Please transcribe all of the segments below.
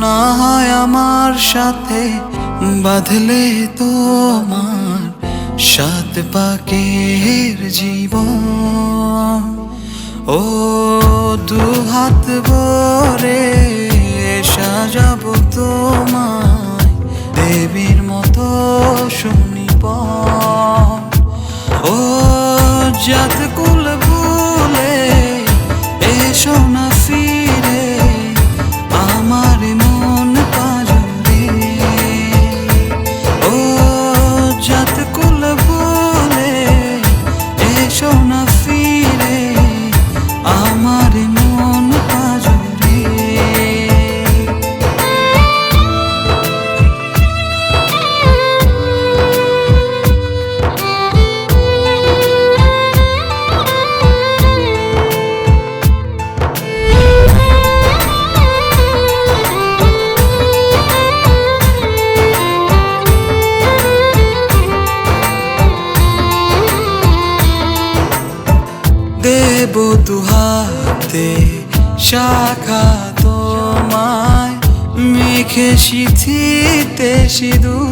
না হয় আমার সাথে বাঁধলে তোমার সাত পাকের জীবন। ও দু হাত ভরে সাজাবো তোমায় দেবীর মতো সুনিপন। ও জাত কুল ভুলে এসো না ফিরে আমার মন পাজরে। ও জাত কুল ভুলে এসো না ফিরে আমার মন পাজরে। দেব দুহাতে শাখা তোমায় মেখে সিথিতে সিঁদুর।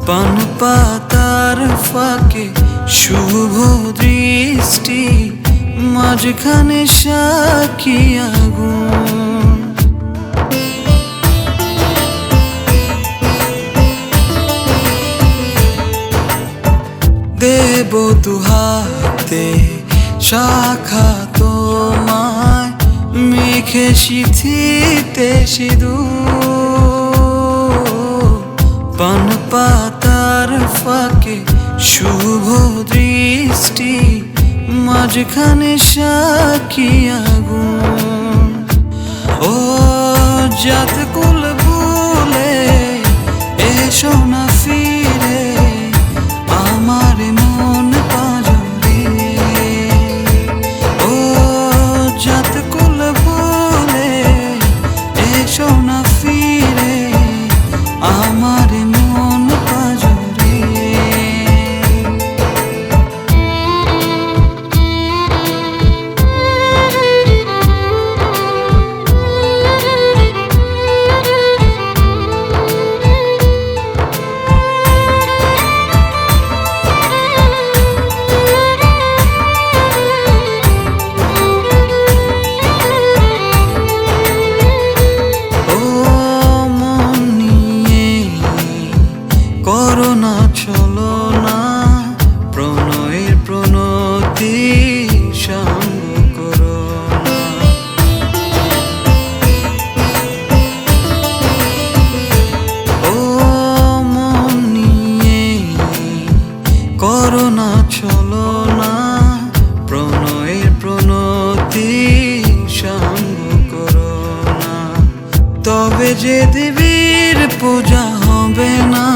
পান পাতার ফাঁকে শুভ দৃষ্টি মাঝখানে সাক্ষী আগুন। দেব দুহাতে শাখা তোমায় মেখে সিথিতে সিঁদুর। পান পাতার ফাঁকে শুভ দৃষ্টি মাঝখানে সাক্ষী আগুন। ও জাত কুল ভুলে এসো না ফিরে আমার মন পাজরে। ও জাত কুল ভুলে এসো না ফিরে আমার মন পাজরে। করোনা চলো না প্রণয়ের প্রণতি সঙ্গ করো না। ও মন নিয়ে করোনা চলো না প্রণয়ের প্রণতি সঙ্গ করো না। তবে যে দেবীর পূজা হবে না